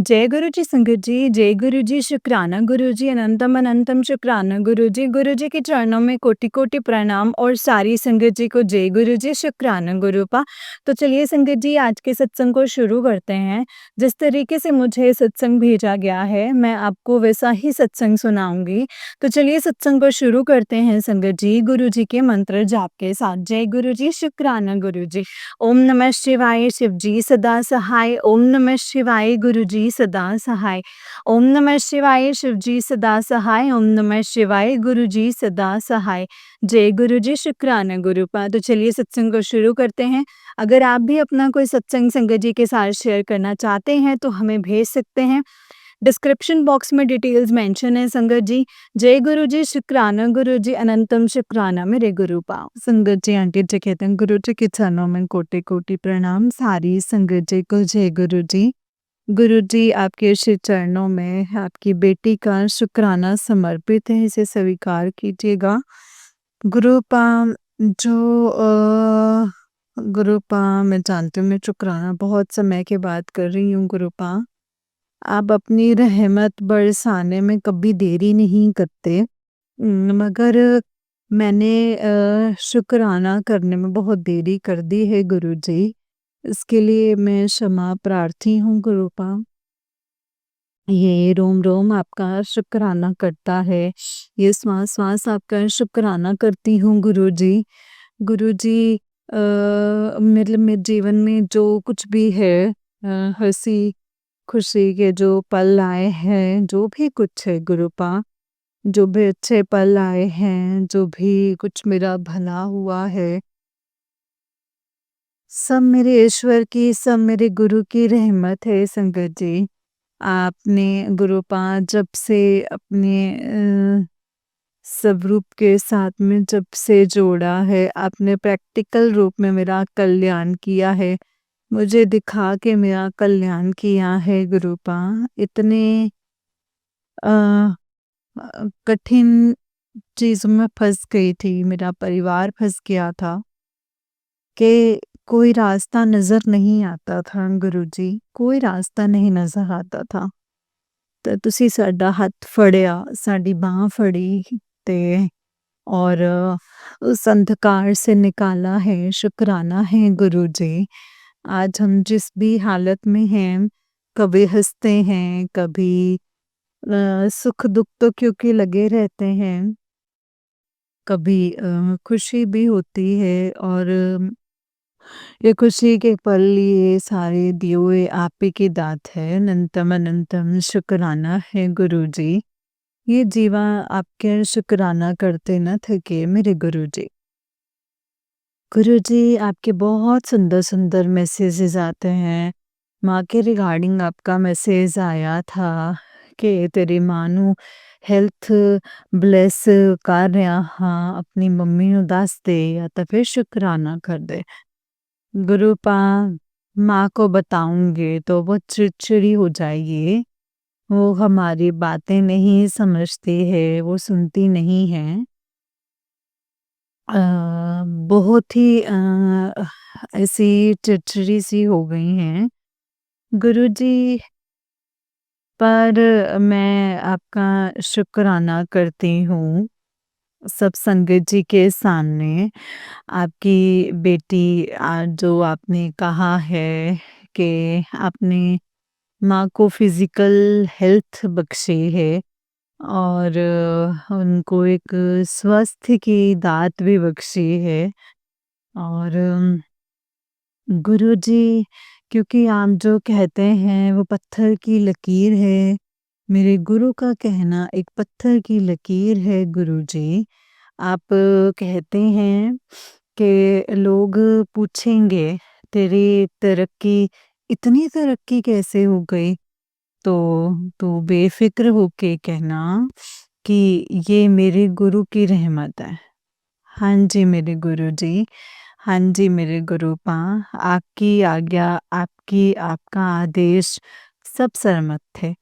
जय गुरु जी संगत जी, जय गुरु जी, शुक्राना गुरु जी, अनंतम अनंतम शुक्राना गुरु जी के चरणों में कोटि-कोटि प्रणाम और सारी संगत जी को जय गुरु जी, शुक्राना गुरुपा। तो चलिए संगत जी आज के सत्संग को शुरू करते हैं। जिस तरीके से मुझे सत्संग भेजा गया है, मैं आपको वैसा ही सत्संग सुनाऊँगी। तो चलिए सत्संग को शुरू करते हैं संगत जी, गुरु जी के मंत्र जाप के साथ। जय गुरु जी, शुक्राना गुरु जी। ओम नमः शिवाय शिव जी सदा सहाय। ओम नमः शिवाय गुरु जी सदा सहाय। ओम नमः शिवाय शिव जी सदा सहाय। ओम नमः शिवाय गुरु जी सदा सहाय। जय गुरु जी, शुक्राना गुरुपा। तो चलिए सत्संग को शुरू करते हैं। अगर आप भी अपना कोई सत्संग संगत जी के साथ शेयर करना चाहते हैं तो हमें भेज सकते हैं। डिस्क्रिप्शन बॉक्स में डिटेल्स मेंशन है संगत जी। जय गुरु जी, शुक्राना गुरु जी, अनंतम शुक्राना मेरे गुरु पाओ। संगत जी आंटी जी कहते हैं गुरु जी के चरणों में कोटि कोटि प्रणाम। सारी संगत जी को जय गुरु जी। गुरु जी आपके श्री चरणों में आपकी बेटी का शुक्राना समर्पित है, इसे स्वीकार कीजिएगा। गुरुपा जो गुरुपा मैं जानती हूँ मैं शुक्राना बहुत समय के बाद कर रही हूँ गुरुपा। आप अपनी रहमत बरसाने में कभी देरी नहीं करते। मगर मैंने शुक्राना करने में बहुत देरी कर दी है गुरुजी। इसके लिए मैं क्षमा प्रार्थी हूँ गुरुपा। ये रोम-रोम आपका शुक्राना करता है। ये श्वास-श्वास आपका शुक्राना करती हूँ गुरुजी। गुरुजी मतलब मेरे जीवन में जो कुछ भी है हँसी खुशी के जो पल आए हैं, जो भी कुछ है गुरुपा, जो भी अच्छे पल आए हैं, जो भी कुछ मेरा भला हुआ है, सब मेरे ईश्वर की, सब मेरे गुरु की रहमत है संगत जी। आपने गुरुपा जब से अपने स्वरूप के साथ में जब से जोड़ा है, आपने प्रैक्टिकल रूप में मेरा कल्याण किया है। मुझे दिखा के मेरा कल्याण किया है गुरुपा। इतने अ कठिन चीज़ों में फँस गई थी, मेरा परिवार फँस गया था कि कोई रास्ता नज़र नहीं आता था गुरुजी, कोई रास्ता नहीं नज़र आता था। ਤੇ ਤੁਸੀਂ ਸਾਡਾ ਹੱਥ ਫੜਿਆ, ਸਾਡੀ ਬਾਂਹ ਫੜੀ ਤੇ और उस अंधकार से निकाला है, शुक्राना है गुरु जी। आज हम जिस भी हालत में हैं, कभी हँसते हैं, कभी सुख दुख तो क्योंकि लगे रहते हैं, कभी खुशी भी होती है और ये खुशी के पल ये सारे दिए हुए आप ही की दात है। अनंतम अनंतम शुक्राना है गुरु जी। ये जीवा आपके शुक्राना करते न थके मेरे गुरु जी। गुरु जी आपके बहुत सुंदर सुंदर मैसेजेस आते हैं। माँ के रिगार्डिंग आपका मैसेज आया था कि तेरी माँ ਨੂੰ हेल्थ ब्लेस कर रहा हाँ, अपनी मम्मी ਨੂੰ ਦੱਸ ਦੇ या तो फिर शुक्राना कर दे। गुरुपा माँ को बताऊंगे तो वो चिड़चिड़ी हो जाएगी। वो हमारी बातें नहीं समझती है, वो सुनती नहीं है। अ, बहुत ही ऐसी चिड़चिड़ी सी हो गई हैं। गुरुजी पर मैं आपका शुक्राना करती हूँ सब संगत जी के सामने। आपकी बेटी जो आपने कहा है कि आपने माँ को फिज़िकल हेल्थ बख्शी है और उनको एक स्वास्थ्य की दात भी बख्शी है और गुरुजी क्योंकि आप जो कहते हैं वो पत्थर की लकीर है, मेरे गुरु का कहना एक पत्थर की लकीर है गुरुजी। आप कहते हैं कि लोग पूछेंगे तेरी तरक्की इतनी तरक्की कैसे हो गई? तो बेफ़िक्र होके कहना कि ये मेरे गुरु की रहमत है। हाँ जी मेरे गुरुजी, हाँ जी मेरे गुरुपा, आपकी आज्ञा, आपका आदेश सब सरमत थे।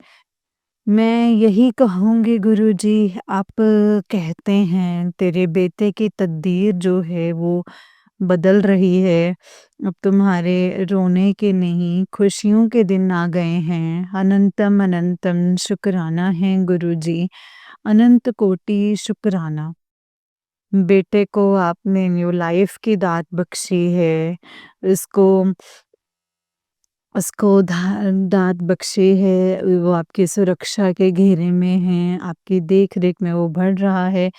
मैं यही कहूँगी गुरुजी आप कहते हैं तेरे बेटे की तकदीर जो है वो बदल रही है। अब तुम्हारे रोने के नहीं, खुशियों के दिन आ गए हैं। अनंतम अनंतम शुक्राना है गुरुजी, अनंत कोटि शुक्राना। बेटे को आपने न्यू लाइफ की दात बख्शी है, इसको उसको दात बख्शी है, वो आपकी सुरक्षा के घेरे में है, आपकी देख-रेख में वो बढ़ रहा है,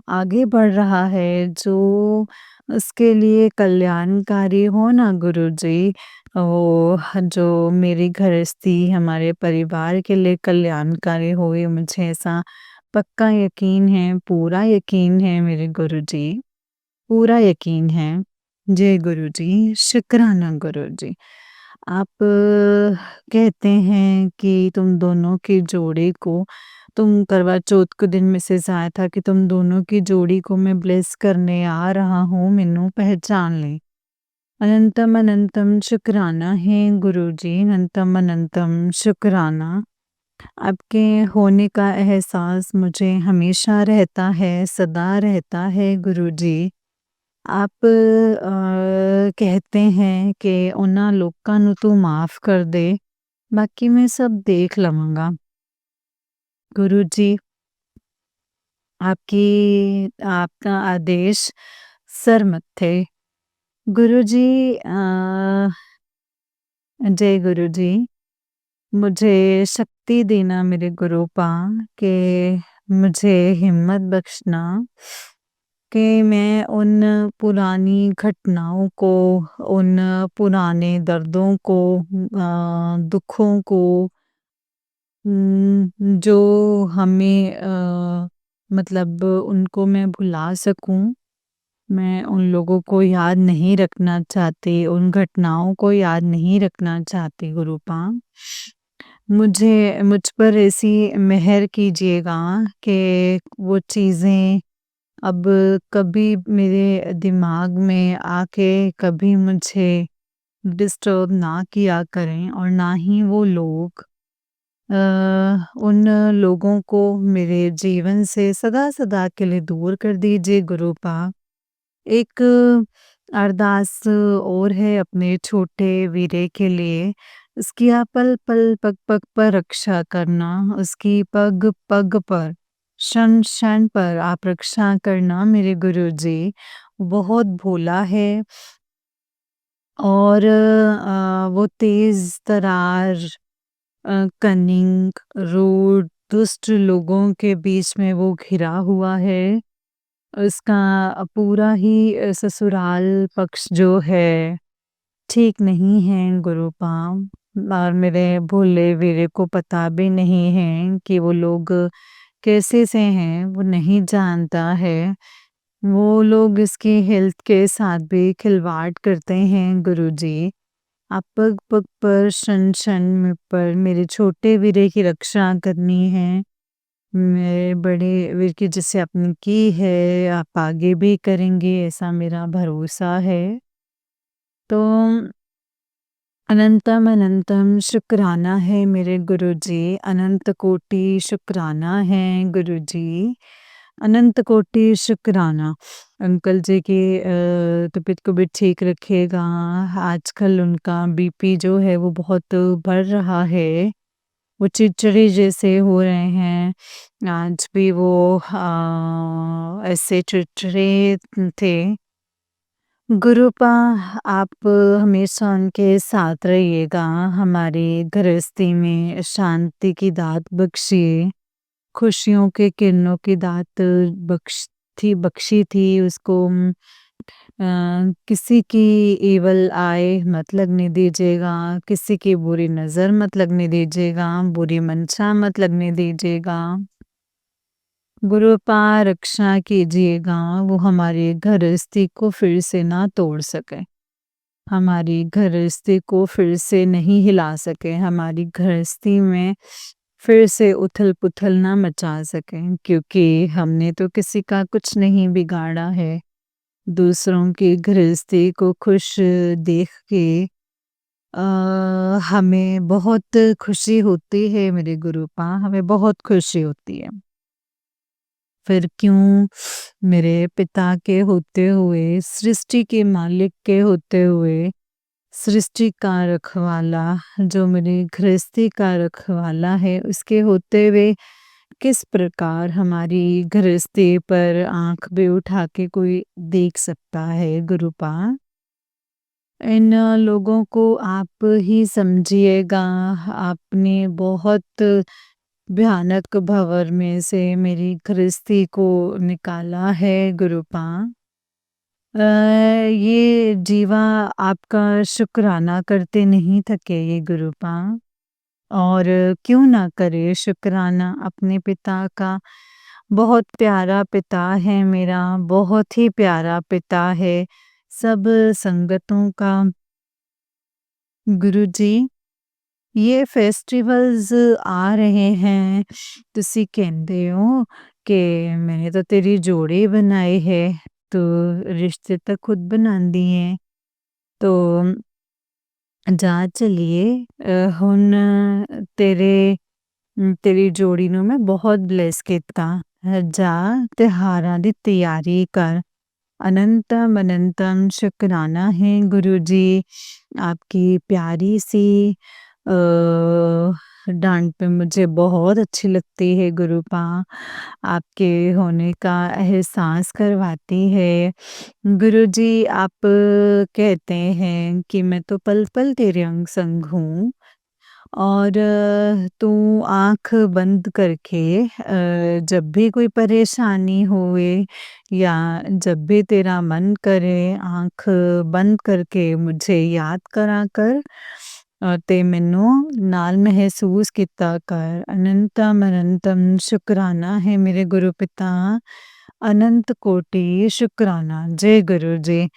आगे बढ़ रहा है, जो उसके लिए कल्याणकारी हो ना गुरुजी, वो जो मेरी गृहस्थी हमारे परिवार के लिए कल्याणकारी हो, ये मुझे ऐसा पक्का यकीन है, पूरा यकीन है मेरे गुरुजी, पूरा यकीन है। जय गुरुजी, शुक्राना गुरुजी। आप कहते हैं कि तुम दोनों की जोड़ी को तुम करवा चौथ के दिन मैसेज आया था कि तुम दोनों की जोड़ी को मैं ब्लेस करने आ रहा हूँ, मैनू पहचान ले। अनंतम अनंतम शुक्राना है गुरुजी, अनंतम अनंतम शुक्राना। आपके होने का एहसास मुझे हमेशा रहता है, सदा रहता है गुरुजी। आप कहते हैं कि उन्हां लोकां नू तू माफ़ कर दे, बाकी मैं सब देख लवांगा। गुरुजी, आपका आदेश सर मत्थे। गुरुजी जय गुरुजी, मुझे शक्ति देना मेरे गुरुपा के मुझे हिम्मत बख्शना कि मैं उन पुरानी घटनाओं को, उन पुराने दर्दों को, दुखों को, जो हमें मतलब उनको मैं भुला सकूँ। मैं उन लोगों को याद नहीं रखना चाहती, उन घटनाओं को याद नहीं रखना चाहती गुरुपा। मुझ पर ऐसी मेहर कीजिएगा कि वो चीज़ें अब कभी मेरे दिमाग में आके कभी मुझे डिस्टर्ब ना किया करें, और ना ही वो लोग उन लोगों को मेरे जीवन से सदा-सदा के लिए दूर कर दीजिए गुरुपा। एक अरदास और है अपने छोटे वीरे के लिए, उसकी आप पल-पल, पग-पग पर रक्षा करना, उसकी पग-पग पर, क्षण-क्षण पर आप रक्षा करना मेरे गुरुजी। बहुत भोला है और वो तेज़ तरार, कनिंग, रूड, दुष्ट लोगों के बीच में वो घिरा हुआ है। उसका पूरा ही ससुराल पक्ष जो है, ठीक नहीं है गुरुपाम, और मेरे भोले-वीरे को पता भी नहीं है कि वो लोग कैसे से हैं, वो नहीं जानता है। वो लोग इसकी हेल्थ के साथ भी खिलवाड़ करते हैं गुरुजी। आप पग-पग पर, क्षण-क्षण में पर मेरे छोटे वीरे की रक्षा करनी है। मेरे बड़े वीर की जैसे आपने की है, आप आगे भी करेंगे ऐसा मेरा भरोसा है। तो अनंतम अनंतम शुक्राना है मेरे गुरुजी, अनंत कोटि शुक्राना है गुरुजी, अनंत कोटि शुक्राना। अंकल जी की तबीयत को भी ठीक रखिएगा। आजकल उनका बीपी जो है वो बहुत बढ़ रहा है। वो चिड़चिड़े जैसे हो रहे हैं। आज भी वो ऐसे चिड़चिड़े थे। गुरुपा, आप हमेशा उनके साथ रहिएगा, हमारी गृहस्थी में शांति की दात बख्शिए, खुशियों के किरणों की दात बख्शी थी उसको। किसी की इवल आय मत लगने दीजिएगा, किसी की बुरी नज़र मत लगने दीजिएगा, बुरी मंशा मत लगने दीजिएगा। गुरुपा रक्षा कीजिएगा, वो हमारी गृहस्थी को फिर से ना तोड़ सके, हमारी गृहस्थी को फिर से नहीं हिला सके, हमारी गृहस्थी में फिर से उथल-पुथल ना मचा सकें, क्योंकि हमने तो किसी का कुछ नहीं बिगाड़ा है। दूसरों की गृहस्थी को खुश देख के हमें बहुत खुशी होती है मेरे गुरुपा, हमें बहुत खुशी होती है। फिर क्यों मेरे पिता के होते हुए, सृष्टि के मालिक के होते हुए, सृष्टि का रखवाला जो मेरी गृहस्थी का रखवाला है, उसके होते हुए किस प्रकार हमारी गृहस्थी पर आँख भी उठा के कोई देख सकता है गुरुपाद? इन लोगों को आप ही समझिएगा, आपने बहुत भयानक भंवर में से मेरी गृहस्थी को निकाला है गुरुपाद। ये जीवा आपका शुक्राना करते नहीं थके ये गुरुपाद, और क्यों ना करे शुक्राना अपने पिता का। बहुत प्यारा पिता है मेरा, बहुत ही प्यारा पिता है सब संगतों का। गुरुजी, ये फेस्टिवल्स आ रहे हैं, तुसी कहंदे हो कि मैंने तो तेरी जोड़ी बनाई है, तो रिश्ते तो खुद बनांदी है। तो जा चलिए, हुन तेरे तेरी जोड़ी ਨੂੰ मैं बहुत ब्लेस ਕੀਤਾ। जा त्योहारां ਦੀ ਤਿਆਰੀ कर। अनंतम अनंतम शुक्राना है गुरुजी, आपकी प्यारी सी डांट पे मुझे बहुत अच्छी लगती है गुरुपा, आपके होने का एहसास करवाती है। गुरुजी, आप कहते हैं कि मैं तो पल पल तेरे अंग संग हूँ, और तू आँख बंद करके जब भी कोई परेशानी होए या जब भी तेरा मन करे, आँख बंद करके मुझे याद करा कर, ते मैनू नाल महसूस किता कर। अनंतम अनंतम शुक्राना है मेरे गुरु पिता, अनंत कोटि शुक्राना। जय गुरु जी।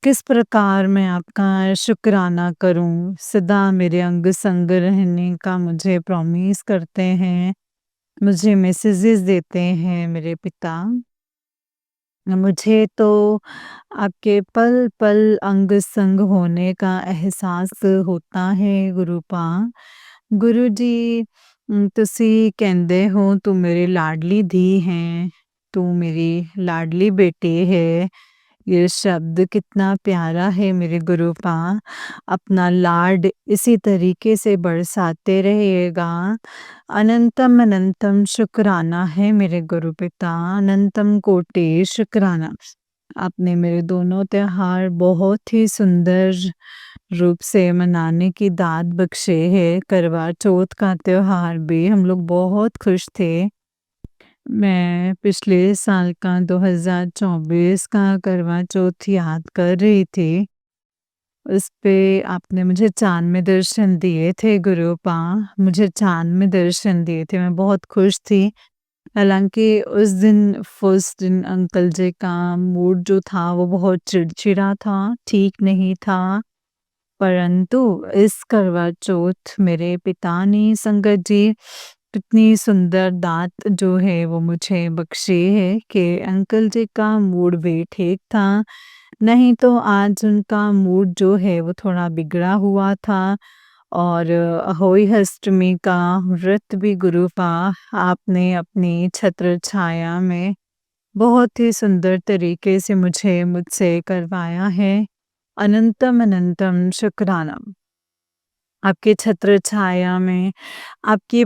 किस प्रकार मैं आपका शुक्राना करूँ? सदा मेरे अंग संग रहने का मुझे प्रॉमिस करते हैं, मुझे मैसेजेस देते हैं मेरे पिता। मुझे तो आपके पल-पल अंग संग होने का एहसास होता है गुरुपा। गुरुजी, तुसी कहंदे हो तू मेरी लाडली धी है, तू मेरी लाडली बेटी है। ये शब्द कितना प्यारा है मेरे गुरुपा, अपना लाड इसी तरीके से बरसाते रहिएगा। अनंतम अनंतम शुक्राना है मेरे गुरु पिता, अनंतम कोटि शुक्राना। आपने मेरे दोनों त्योहार बहुत ही सुंदर रूप से मनाने की दात बख्शे है। करवा चौथ का त्योहार भी हम लोग बहुत खुश थे। मैं पिछले साल का 2024 का करवा चौथ याद कर रही थी। उस पे आपने मुझे चाँद में दर्शन दिए थे गुरुपा, मुझे चाँद में दर्शन दिए थे, मैं बहुत खुश थी। हालाँकि उस दिन फर्स्ट दिन अंकल जी का मूड जो था वो बहुत चिड़चिड़ा था, ठीक नहीं था। परंतु इस करवा चौथ मेरे पिता ने संगत जी इतनी सुंदर दात जो है वो मुझे बख्शी है कि अंकल जी का मूड भी ठीक था। नहीं तो आज उनका मूड जो है वो थोड़ा बिगड़ा हुआ था, और अहोई अष्टमी का व्रत भी गुरुपा आपने अपनी छत्र छाया में बहुत ही सुंदर तरीके से मुझसे करवाया है। अनंतम अनंतम शुक्राना। आपके छत्र छाया में, आपकी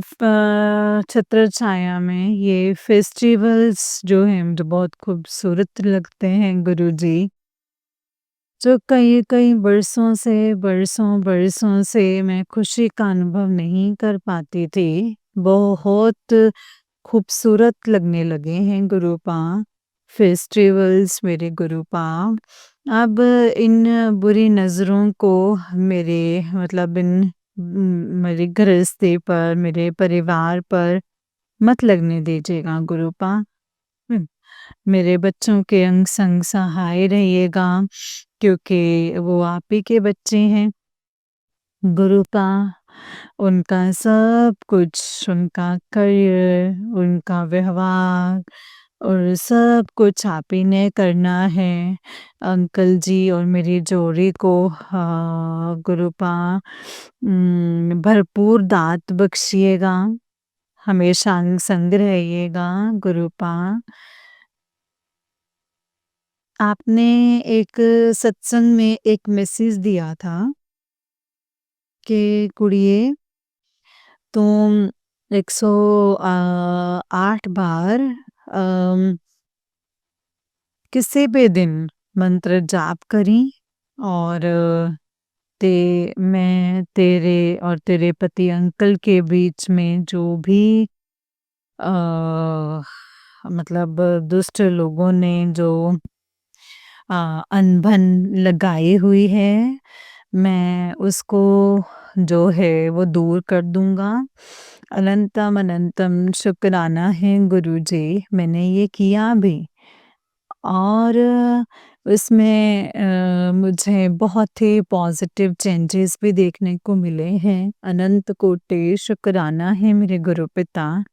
छत्र छाया में ये फेस्टिवल्स जो हैं मुझे बहुत खूबसूरत लगते हैं गुरुजी। जो कई-कई बरसों से मैं खुशी का अनुभव नहीं कर पाती थी, बहुत खूबसूरत लगने लगे हैं गुरुपा, फेस्टिवल्स मेरे गुरुपा। अब इन बुरी नज़रों को मेरे मतलब मेरी गृहस्थी पर, मेरे परिवार पर मत लगने दीजिएगा गुरुपा। हुँ। मेरे बच्चों के अंग संग सहाय रहिएगा, क्योंकि वो आप ही के बच्चे हैं। गुरुपा, उनका सब कुछ, उनका करियर, उनका व्यवहार और सब कुछ आप ही ने करना है। अंकल जी और मेरी जोड़ी को गुरुपा भरपूर दात बख्शिएगा। हमेशा संग रहिएगा गुरुपा। आपने एक सत्संग में एक मैसेज दिया था कि कुड़िए तुम 108 बार किसी भी दिन मंत्र जाप करी और मैं तेरे और तेरे पति अंकल के बीच में जो भी मतलब दुष्ट लोगों ने जो अनबन लगाई हुई है, मैं उसको जो है वो दूर कर दूंगा। अनंतम अनंतम शुक्राना है गुरुजी, मैंने ये किया भी और उसमें मुझे बहुत ही पॉजिटिव चेंजेस भी देखने को मिले हैं। अनंत कोटि शुक्राना है मेरे गुरु पिता।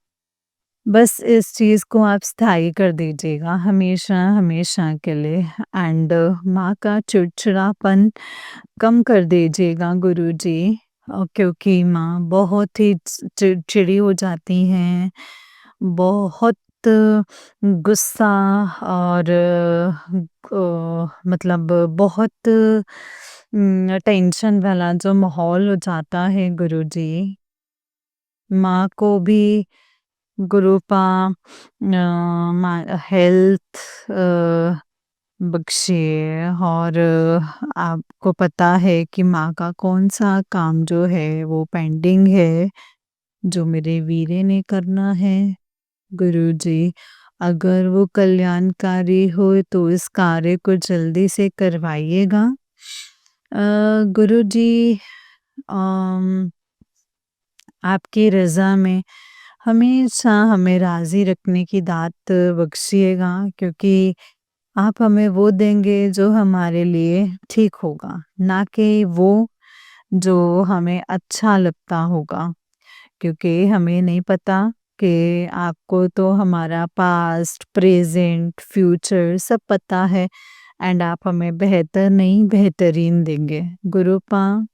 बस इस चीज़ को आप स्थायी कर दीजिएगा हमेशा हमेशा के लिए एंड माँ का चिड़चिड़ापन कम कर दीजिएगा गुरुजी, क्योंकि माँ बहुत ही चिड़चिड़ी हो जाती हैं, बहुत गुस्सा और मतलब बहुत टेंशन वाला जो माहौल हो जाता है गुरुजी। माँ को भी गुरुपा हेल्थ बख्शिए और आपको पता है कि माँ का कौन-सा काम जो है वो पेंडिंग है, जो मेरे वीरे ने करना है गुरुजी। अगर वो कल्याणकारी हो तो इस कार्य को जल्दी से करवाइएगा। गुरुजी आपकी रज़ा में हमेशा हमें राज़ी रखने की दात बख्शिएगा, क्योंकि आप हमें वो देंगे जो हमारे लिए ठीक होगा, ना कि वो जो हमें अच्छा लगता होगा। क्योंकि हमें नहीं पता कि आपको तो हमारा पास्ट, प्रेज़ेंट, फ्यूचर सब पता है एंड आप हमें बेहतर नहीं बेहतरीन देंगे। गुरुपा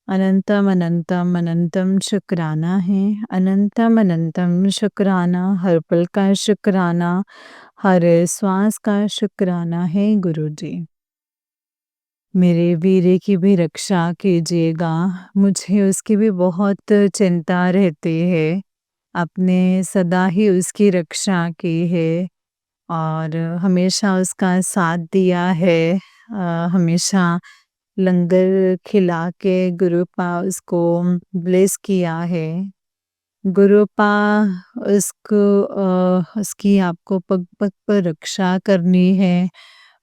अनंतम अनंतम अनंतम शुक्राना है, अनंतम अनंतम शुक्राना, हर पल का शुक्राना, हर श्वास का शुक्राना है गुरुजी। मेरे वीरे की भी रक्षा कीजिएगा, मुझे उसकी भी बहुत चिंता रहती है। आपने सदा ही उसकी रक्षा की है और हमेशा उसका साथ दिया है। हमेशा लंगर खिला के गुरुपा उसको ब्लेस किया है। गुरुपा उसको उसकी आपको पग-पग पर रक्षा करनी है।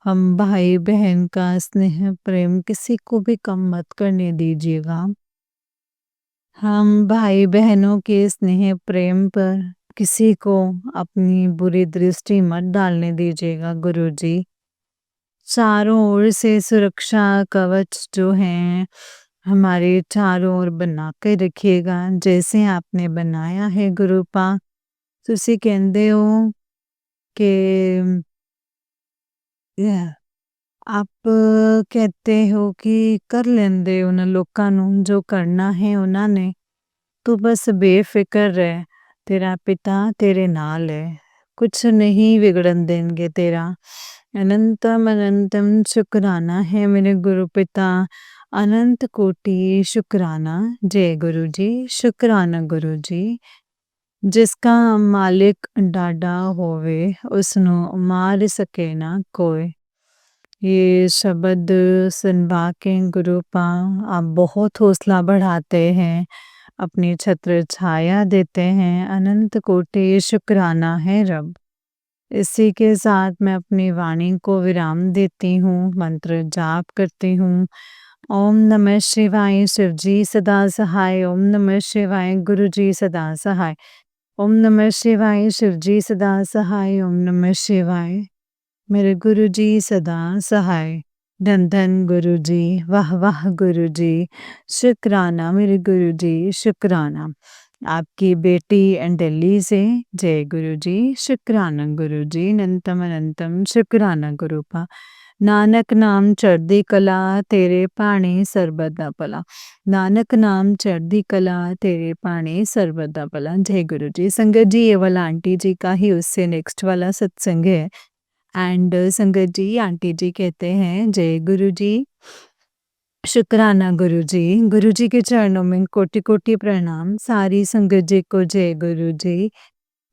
हम भाई-बहन का स्नेह प्रेम किसी को भी कम मत करने दीजिएगा। हम भाई-बहनों के स्नेह प्रेम पर किसी को अपनी बुरी दृष्टि मत डालने दीजिएगा गुरुजी। चारों ओर से सुरक्षा कवच जो हैं, हमारे चारों ओर बना के रखिएगा, जैसे आपने बनाया है गुरुपा। तुसी कहंदे हो कि आप कहते हो कि कर लेंदे उन्हां लोकां नूं जो करना है उन्हां ने, तू बस बेफ़िक्र रह, तेरा पिता तेरे नाल है, कुछ नहीं बिगड़न देंगे तेरा। अनंतम अनंतम शुक्राना है मेरे गुरु पिता, अनंत कोटि शुक्राना। जय गुरुजी, शुक्राना गुरुजी। जिसका मालिक डाडा होवे उसनों मार सके ना कोई। ये शब्द सुनवा के गुरुपा आप बहुत हौसला बढ़ाते हैं, अपनी छत्र छाया देते हैं। अनंत कोटि शुक्राना है रब। इसी के साथ मैं अपनी वाणी को विराम देती हूँ, मंत्र जाप करती हूँ। ओम नमः शिवाय, शिवजी सदा सहाय। ओम नमः शिवाय, गुरुजी सदा सहाय। ओम नमः शिवाय, शिवजी सदा सहाय। ओम नमः शिवाय, मेरे गुरुजी सदा सहाय। धन धन गुरुजी, वाह वाह गुरुजी, शुक्राना मेरे गुरुजी, शुक्राना। आपकी बेटी दिल्ली से। जय गुरुजी, शुक्राना गुरुजी, अनंतम अनंतम शुक्राना गुरुपा। ਨਾਨਕ ਨਾਮ ਚੜ੍ਹਦੀ ਕਲਾ ਤੇਰੇ ਭਾਣੇ ਸਰਬਤ ਦਾ ਭਲਾ। नानक नाम चढ़ती कला तेरे पाने सर्वदा दा भला। जय गुरु जी। संगत जी ये वाला आंटी जी का ही उससे नेक्स्ट वाला सत्संग है। एंड संगत जी आंटी जी कहते हैं जय गुरु जी, शुक्राना गुरु जी। गुरु जी के चरणों में कोटि कोटि प्रणाम। सारी संगत जी को जय गुरु जी।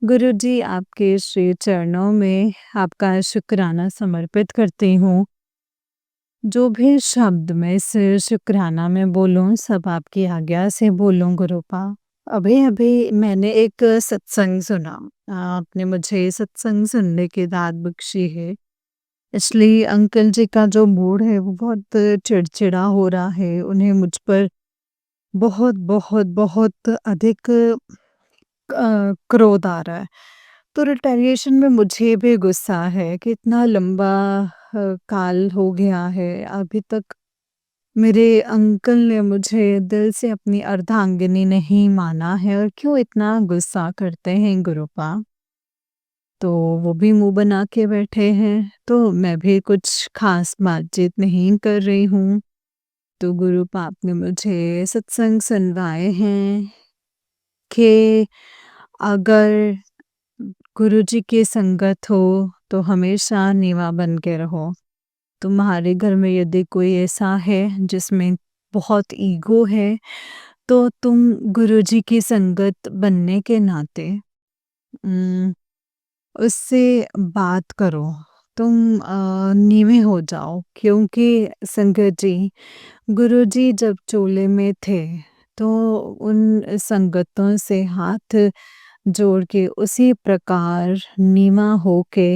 गुरु जी आपके श्री चरणों में आपका शुक्राना समर्पित करती हूँ। जो भी शब्द मैं इस शुक्राना में बोलूँ सब आपकी आज्ञा से बोलूँ गुरुपा। अभी-अभी मैंने एक सत्संग सुना। आपने मुझे सत्संग सुनने की दात बख्शी है। इसलिए अंकल जी का जो मूड है वो बहुत चिड़चिड़ा हो रहा है। उन्हें मुझ पर बहुत बहुत बहुत अधिक क्रोध आ रहा है। तो रिटेलिएशन में मुझे भी गुस्सा है कि इतना लंबा काल हो गया है, अभी तक मेरे अंकल ने मुझे दिल से अपनी अर्धांगिनी नहीं माना है और क्यों इतना गुस्सा करते हैं गुरुपा। तो वो भी मुँह बना के बैठे हैं, तो मैं भी कुछ ख़ास बातचीत नहीं कर रही हूँ। तो गुरुपा आपने मुझे सत्संग सुनवाए हैं कि अगर गुरुजी की संगत हो तो हमेशा नीवा बन के रहो। तुम्हारे घर में यदि कोई ऐसा है जिसमें बहुत ईगो है, तो तुम गुरुजी की संगत बनने के नाते उससे बात करो। तुम नीवे हो जाओ क्योंकि संगत जी, गुरुजी जब चोले में थे, तो उन संगतों से हाथ जोड़ के उसी प्रकार नीवा होके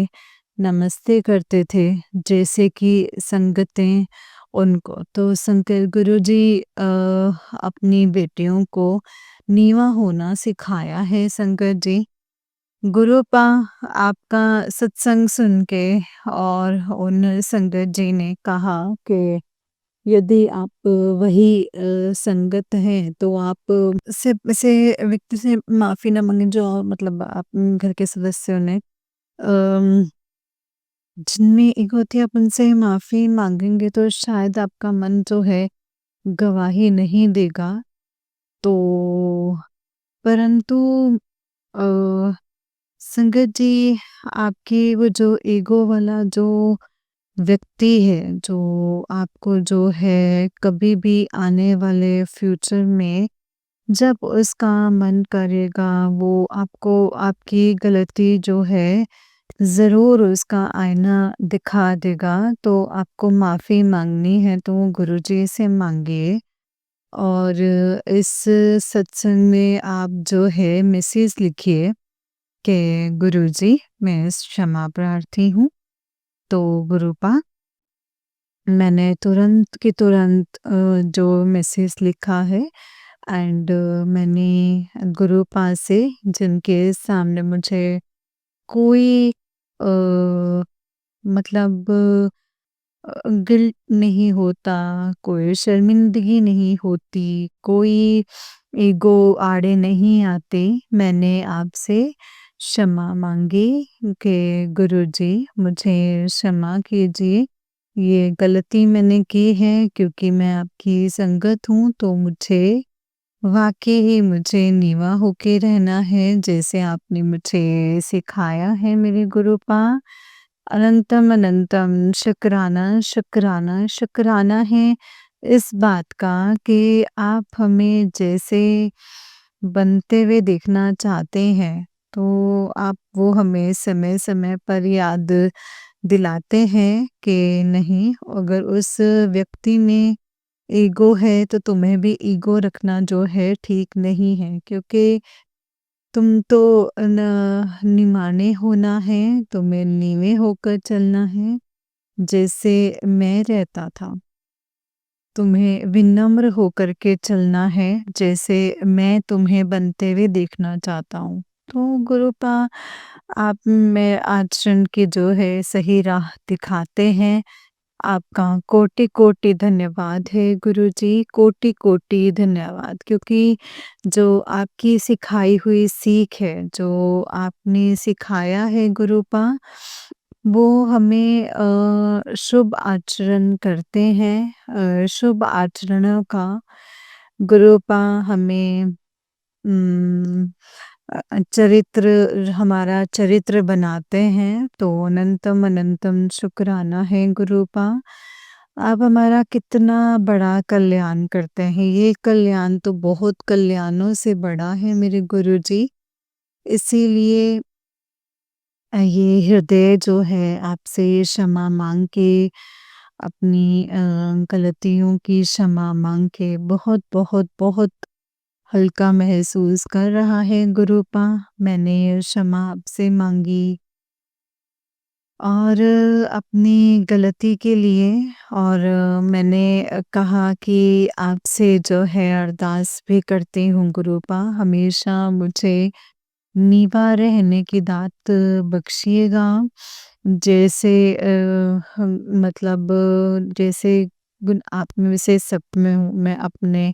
नमस्ते करते थे जैसे कि संगतें उनको। तो शंकर गुरुजी अपनी बेटियों को नीवा होना सिखाया है संगत जी। गुरुपा आपका सत्संग सुन के और उन संगत जी ने कहा कि यदि आप वही संगत हैं तो आप से व्यक्ति से माफ़ी ना मांगे जो मतलब आप घर के सदस्यों ने जिनमें ईगो होती है आप उनसे माफ़ी मांगेंगे तो शायद आपका मन जो है गवाही नहीं देगा। तो परंतु अ, संगत जी आपकी वो जो ईगो वाला जो व्यक्ति है, जो आपको जो है कभी भी आने वाले फ्यूचर में जब उसका मन करेगा वो आपको आपकी गलती जो है ज़रूर उसका आईना दिखा देगा। तो आपको माफ़ी मांगनी है तो गुरुजी से मांगिए। और इस सत्संग में आप जो है मैसेज लिखिए कि गुरुजी मैं क्षमा प्रार्थी हूँ। तो गुरुपा मैंने तुरंत की तुरंत जो मैसेज लिखा है एंड मैंने गुरुपा से जिनके सामने मुझे कोई मतलब गिल्ट नहीं होता, कोई शर्मिंदगी नहीं होती, कोई ईगो आड़े नहीं आते। मैंने आपसे क्षमा मांगी कि गुरुजी मुझे क्षमा कीजिए। ये गलती मैंने की है क्योंकि मैं आपकी संगत हूँ तो मुझे वाक़ई ही मुझे नीवा होके रहना है जैसे आपने मुझे सिखाया है मेरे गुरुपा। अनंतम अनंतम शुक्राना शुक्राना शुक्राना है इस बात का कि आप हमें जैसे बनते हुए देखना चाहते हैं, तो आप वो हमें समय-समय पर याद दिलाते हैं कि नहीं अगर उस व्यक्ति में ईगो है तो तुम्हें भी ईगो रखना जो है ठीक नहीं है क्योंकि तुम तो निमाने होना है, तुम्हें नीवे होकर चलना है जैसे मैं रहता था। तुम्हें विनम्र होकर के चलना है जैसे मैं तुम्हें बनते हुए देखना चाहता हूँ। तो गुरुपा आप में आचरण की जो है सही राह दिखाते हैं। आपका कोटि-कोटि धन्यवाद है गुरुजी, कोटि-कोटि धन्यवाद क्योंकि जो आपकी सिखाई हुई सीख है, जो आपने सिखाया है गुरुपा वो हमें शुभ आचरण करते हैं, शुभ आचरणों का गुरुपा हमें उम, हमारा चरित्र बनाते हैं, तो अनंतम अनंतम शुक्राना है गुरुपा। आप हमारा कितना बड़ा कल्याण करते हैं, ये कल्याण तो बहुत कल्याणों से बड़ा है मेरे गुरुजी। इसीलिए ये हृदय जो है आपसे क्षमा माँग के अपनी गलतियों की क्षमा माँग के बहुत बहुत बहुत हल्का महसूस कर रहा है गुरुपा। मैंने ये क्षमा आपसे माँगी और अपनी गलती के लिए और मैंने कहा कि आपसे जो है अरदास भी करती हूँ गुरुपा, हमेशा मुझे नीवा रहने की दात बख्शिएगा। जैसे हम मतलब जैसे गुण आप में से सब में हूँ, मैं अपने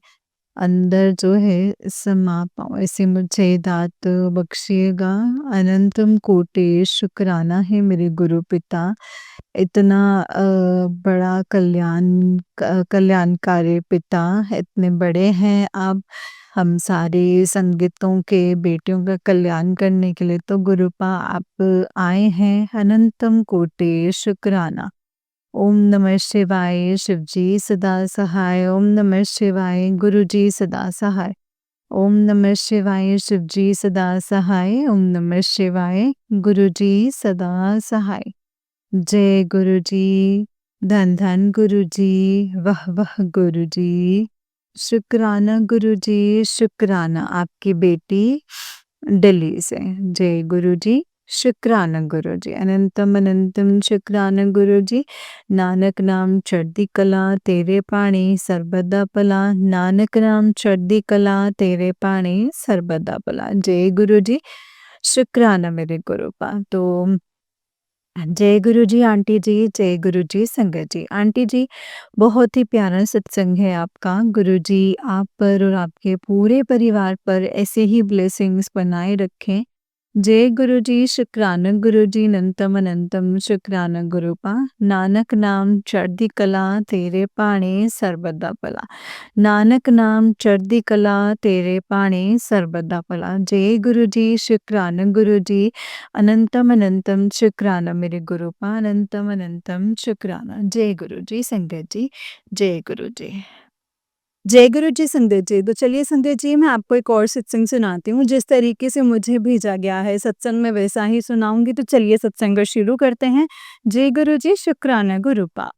अंदर जो है समा पाऊँ, ऐसे मुझे दात बख्शिएगा। अनंतम कोटि शुक्राना है मेरे गुरु पिता, इतना बड़ा कल्याणकारी पिता, इतने बड़े हैं आप, हम सारे संगितों के बेटियों का कल्याण करने के लिए तो गुरुपा आप आए हैं, अनंतम कोटि शुक्राना। ओम नमः शिवाय, शिवजी सदा सहाय। ओम नमः शिवाय, गुरुजी सदा सहाय। ओम नमः शिवाय, शिवजी सदा सहाय। ओम नमः शिवाय, गुरुजी सदा सहाय। जय गुरुजी, धन धन गुरुजी, वाह वाह गुरुजी, शुक्राना गुरुजी, शुक्राना। आपकी बेटी दिल्ली से। जय गुरुजी, शुक्राना गुरुजी, अनंतम अनंतम शुक्राना गुरुजी। नानक नाम चढ़दी कला तेरे पाणी सर्वदा भला, नानक नाम चढ़दी कला तेरे पाणी सर्वदा भला। जय गुरुजी, शुक्राना मेरे गुरुपा। तो जय गुरुजी आंटी जी, जय गुरुजी संगत जी। आंटी जी, बहुत ही प्यारा सत्संग है आपका। गुरुजी आप पर और आपके पूरे परिवार पर ऐसे ही ब्लेसिंग्स बनाए रखें। जय गुरुजी, शुक्राना गुरुजी, अनंतम अनंतम शुक्राना गुरुपा। नानक नाम चढ़दी कला तेरे भाणे सर्वदा भला, नानक नाम चढ़दी कला तेरे भाणे सर्वदा भला। जय गुरुजी, शुक्राना गुरुजी, अनंतम अनंतम शुक्राना मेरे गुरुपा, अनंतम अनंतम शुक्राना। जय गुरुजी संगत जी, जय गुरुजी। जय गुरु जी संगत जी। तो चलिए संगत जी, मैं आपको एक और सत्संग सुनाती हूँ, जिस तरीके से मुझे भेजा गया है सत्संग में वैसा ही सुनाऊंगी। तो चलिए सत्संग शुरू करते हैं। जय गुरु जी, शुक्राना गुरुपा।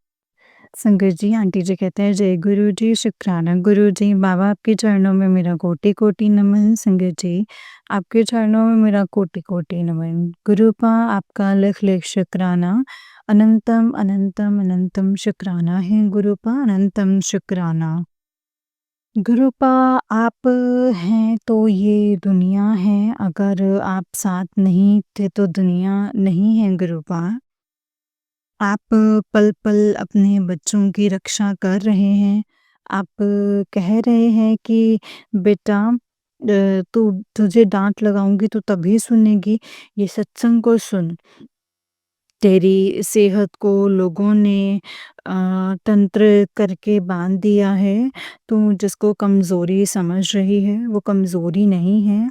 संगत जी, आंटी जी कहते हैं जय गुरु जी, शुक्राना गुरु जी। बाबा आपके चरणों में मेरा कोटि कोटि नमन। संगत जी, आपके चरणों में मेरा कोटि कोटि नमन। गुरुपा आपका लख लख शुक्राना, अनंतम अनंतम अनंतम शुक्राना है गुरुपा, अनंतम शुक्राना। गुरुपा आप हैं तो ये दुनिया है, अगर आप साथ नहीं थे तो दुनिया नहीं है गुरुपा। आप पल-पल अपने बच्चों की रक्षा कर रहे हैं। आप कह रहे हैं कि बेटा तू तुझे डाँट लगाऊँगी तो तभी सुनेगी, ये सत्संग को सुन। तेरी सेहत को लोगों ने तंत्र करके बांध दिया है। तू जिसको कमज़ोरी समझ रही है, वो कमज़ोरी नहीं है।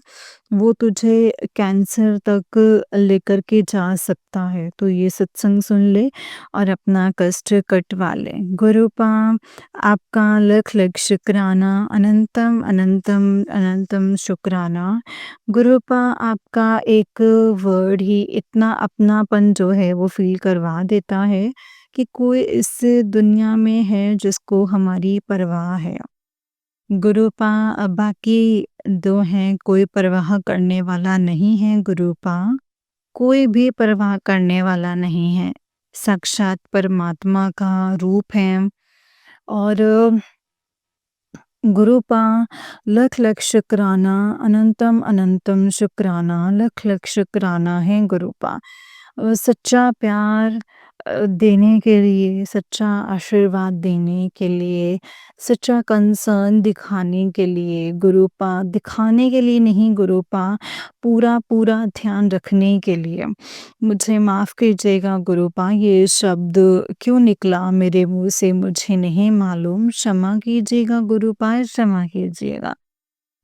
वो तुझे कैंसर तक लेकर के जा सकता है। तो ये सत्संग सुन ले और अपना कष्ट कटवा ले। गुरुपा आपका लख लख शुक्राना, अनंतम अनंतम अनंतम शुक्राना। गुरुपा आपका एक वर्ड ही इतना अपनापन जो है वो फ़ील करवा देता है कि कोई इस दुनिया में है जिसको हमारी परवाह है। गुरुपा बाकी 2 हैं, कोई परवाह करने वाला नहीं है गुरुपा, कोई भी परवाह करने वाला नहीं है। साक्षात परमात्मा का रूप है और गुरुपा लख लख शुक्राना, अनंतम अनंतम शुक्राना, लख लख शुक्राना है गुरुपा। सच्चा प्यार देने के लिए, सच्चा आशीर्वाद देने के लिए, सच्चा कंसर्न दिखाने के लिए, गुरूपा दिखाने के लिए नहीं गुरूपा, पूरा-पूरा ध्यान रखने के लिए। मुझे माफ़ कीजिएगा गुरूपा, ये शब्द क्यों निकला मेरे मुँह से मुझे नहीं मालूम, क्षमा कीजिएगा गुरूपा, क्षमा कीजिएगा।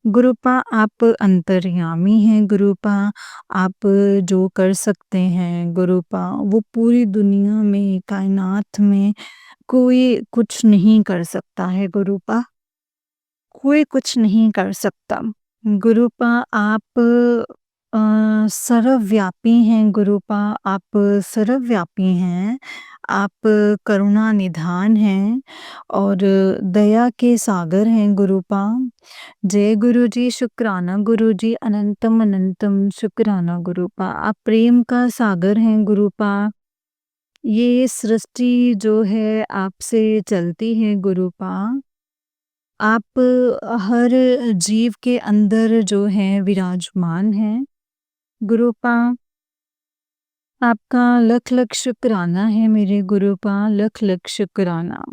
गुरूपा आप अंतर्यामी हैं गुरूपा, आप जो कर सकते हैं गुरूपा, वो पूरी दुनिया में, कायनात में कोई कुछ नहीं कर सकता है गुरूपा, कोई कुछ नहीं कर सकता। गुरूपा आप सर्वव्यापी हैं गुरूपा, आप सर्वव्यापी हैं, आप करुणा निधान हैं और दया के सागर हैं गुरूपा। जय गुरुजी, शुक्राना गुरुजी, अनंतम अनंतम शुक्राना गुरूपा। आप प्रेम का सागर हैं गुरूपा। ये सृष्टि जो है आपसे चलती है गुरूपा। आप हर जीव के अंदर जो हैं विराजमान हैं गुरूपा। आपका लख-लख शुक्राना है मेरे गुरूपा, लख-लख शुक्राना।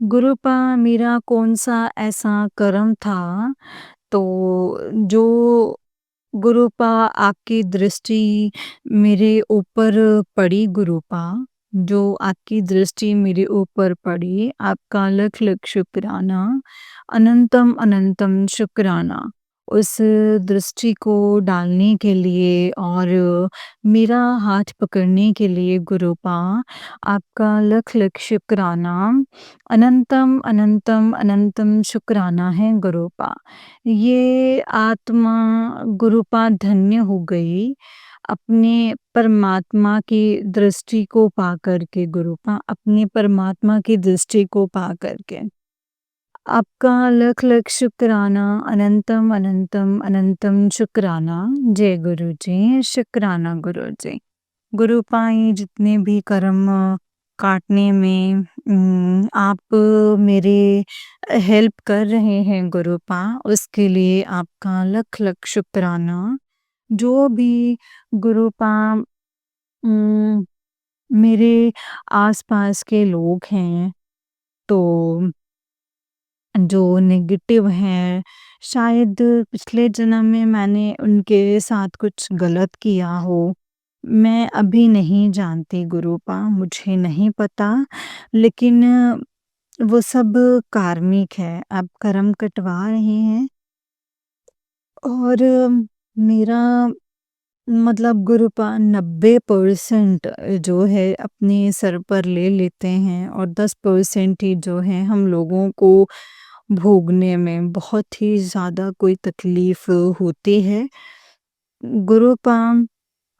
गुरूपा मेरा कौन-सा ऐसा कर्म था तो जो गुरूपा आपकी दृष्टि मेरे ऊपर पड़ी गुरूपा, जो आपकी दृष्टि मेरे ऊपर पड़ी, आपका लख-लख शुक्राना, अनंतम अनंतम शुक्राना। उस दृष्टि को डालने के लिए और मेरा हाथ पकड़ने के लिए गुरूपा, आपका लख-लख शुक्राना, अनंतम अनंतम अनंतम शुक्राना है गुरूपा। ये आत्मा गुरूपा धन्य हो गई, अपने परमात्मा की दृष्टि को पा कर के गुरूपा, अपने परमात्मा की दृष्टि को पा कर के। आपका लख-लख शुक्राना, अनंतम अनंतम अनंतम शुक्राना। जय गुरुजी, शुक्राना गुरुजी। गुरूपा ये जितने भी कर्म काटने में आप मेरे हेल्प कर रहे हैं गुरूपा, उसके लिए आपका लख-लख शुक्राना। जो भी गुरूपा उम, मेरे आस-पास के लोग हैं, तो जो नेगेटिव हैं, शायद पिछले जन्म में मैंने उनके साथ कुछ गलत किया हो। मैं अभी नहीं जानती गुरूपा, मुझे नहीं पता, लेकिन वो सब कार्मिक है। आप कर्म कटवा रहे हैं और मेरा मतलब गुरूपा 90% जो है अपने सर पर ले लेते हैं और 10% ही जो है हम लोगों को भोगने में बहुत ही ज़्यादा कोई तकलीफ़ होती है। गुरूपा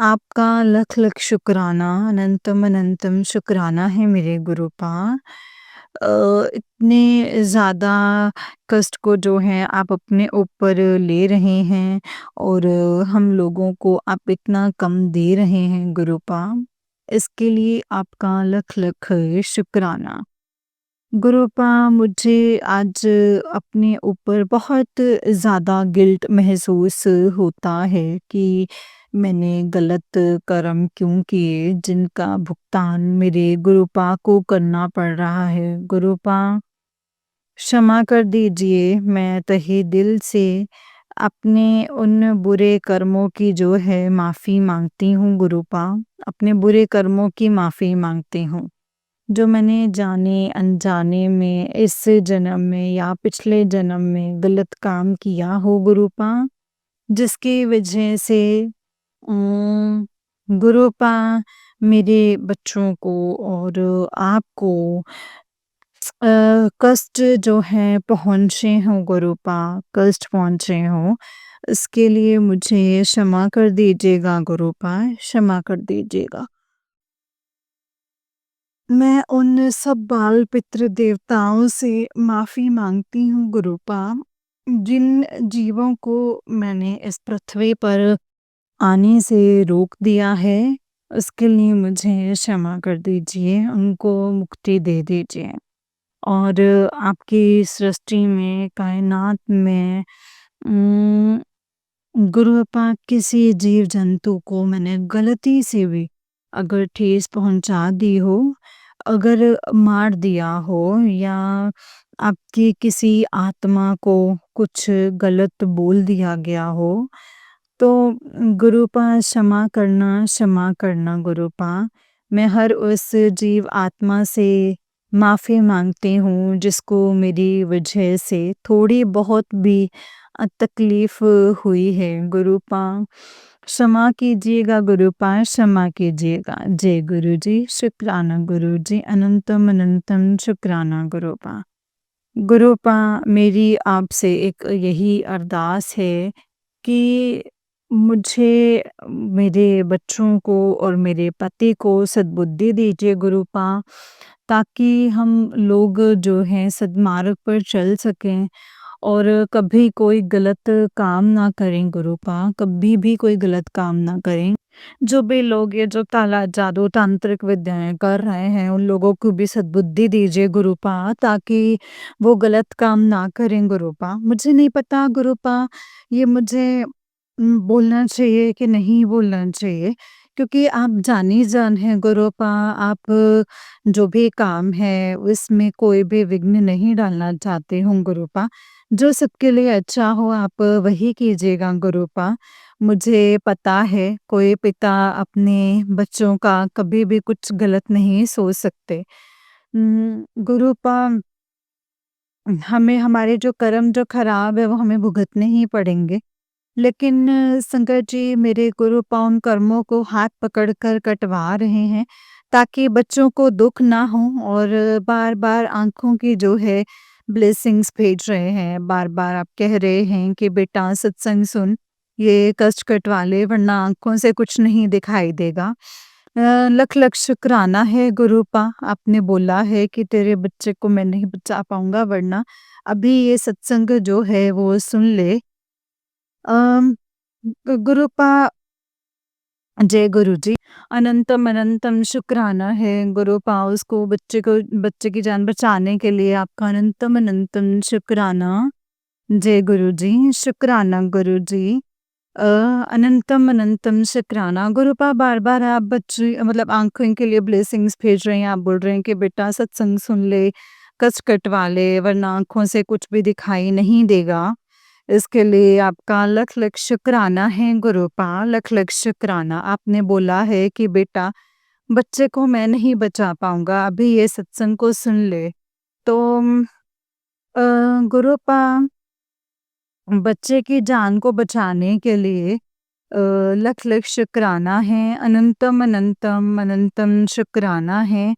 आपका लख-लख शुक्राना, अनंतम अनंतम शुक्राना है मेरे गुरूपा। इतने ज़्यादा कष्ट को जो है आप अपने ऊपर ले रहे हैं और हम लोगों को आप इतना कम दे रहे हैं गुरूपा, इसके लिए आपका लख-लख शुक्राना। गुरूपा मुझे आज अपने ऊपर बहुत ज़्यादा गिल्ट महसूस होता है कि मैंने गलत कर्म क्यों किए जिनका भुगतान मेरे गुरूपा को करना पड़ रहा है। गुरूपा क्षमा कर दीजिए, मैं तहे दिल से अपने उन बुरे कर्मों की जो है माफ़ी माँगती हूँ गुरूपा, अपने बुरे कर्मों की माफ़ी माँगती हूँ। जो मैंने जाने-अनजाने में इस जन्म में या पिछले जन्म में गलत काम किया हो गुरूपा, जिसकी वजह से गुरूपा मेरे बच्चों को और आपको कष्ट जो है पहुँचे हों गुरूपा, कष्ट पहुँचे हों, इसके लिए मुझे क्षमा कर दीजिएगा गुरूपा, क्षमा कर दीजिएगा। मैं उन सब बाल पितृ देवताओं से माफ़ी माँगती हूँ गुरूपा, जिन जीवों को मैंने इस पृथ्वी पर आने से रोक दिया है, उसके लिए मुझे क्षमा कर दीजिए, उनको मुक्ति दे दीजिए। और आपकी सृष्टि में, कायनात में गुरूपा किसी जीव-जंतु को मैंने गलती से भी अगर ठेस पहुँचा दी हो, अगर मार दिया हो या आपकी किसी आत्मा को कुछ गलत बोल दिया गया हो, तो गुरुपा क्षमा करना गुरुपा। मैं हर उस जीव आत्मा से माफ़ी माँगती हूँ जिसको मेरी वजह से थोड़ी बहुत भी तकलीफ़ हुई है गुरुपा। क्षमा कीजिएगा गुरुपा, क्षमा कीजिएगा। जय गुरुजी, शुक्राना गुरुजी, अनंतम अनंतम शुक्राना गुरुपा। गुरुपा मेरी आपसे एक यही अरदास है कि मुझे, मेरे बच्चों को और मेरे पति को सद्बुद्धि दीजिए गुरुपा, ताकि हम लोग जो हैं सद्मार्ग पर चल सकें और कभी कोई गलत काम ना करें गुरुपा, कभी भी कोई गलत काम ना करें। जो भी लोग ये जो ताला जादू तांत्रिक विद्याएँ कर रहे हैं, उन लोगों को भी सद्बुद्धि दीजिए गुरुपा, ताकि वो गलत काम ना करें गुरुपा। मुझे नहीं पता गुरुपा, ये मुझे बोलना चाहिए कि नहीं बोलना चाहिए, क्योंकि आप जानी जान हैं गुरुपा, आप जो भी काम है उसमें कोई भी विघ्न नहीं डालना चाहते हो गुरुपा। जो सबके लिए अच्छा हो आप वही कीजिएगा गुरुपा। मुझे पता है कोई पिता अपने बच्चों का कभी भी कुछ गलत नहीं सोच सकते। गुरुपा, हमें हमारे जो कर्म जो खराब है वो हमें भुगतने ही पड़ेंगे। लेकिन संगत जी मेरे गुरुपा उन कर्मों को हाथ पकड़कर कटवा रहे हैं, ताकि बच्चों को दुःख ना हो और बार-बार आँखों की जो है ब्लेसिंग्स भेज रहे हैं। बार-बार आप कह रहे हैं कि बेटा सत्संग सुन, ये कष्ट कटवा ले वरना आँखों से कुछ नहीं दिखाई देगा। लख-लख शुक्राना है गुरुपा, आपने बोला है कि तेरे बच्चे को मैं नहीं बचा पाऊँगा, वरना अभी ये सत्संग जो है वो सुन ले। अम, गुरुपा, जय गुरुजी, अनंतम अनंतम शुक्राना है गुरुपा, उसको बच्चे की जान बचाने के लिए आपका अनंतम अनंतम शुक्राना। जय गुरुजी, शुक्राना गुरुजी। अ, अनंतम अनंतम शुक्राना गुरुपा। बार-बार आप बच्चे मतलब आँखों के लिए ब्लेसिंग्स भेज रहे हैं, आप बोल रहे हैं कि बेटा सत्संग सुन ले, कष्ट कटवा ले वरना आँखों से कुछ भी दिखाई नहीं देगा। इसके लिए आपका लख-लख शुक्राना है गुरुपा, लख-लख शुक्राना। आपने बोला है कि बेटा बच्चे को मैं नहीं बचा पाऊँगा, अभी ये सत्संग को सुन ले। तो अ, गुरुपा, बच्चे की जान को बचाने के लिए लख-लख शुक्राना है, अनंतम अनंतम अनंतम शुक्राना है।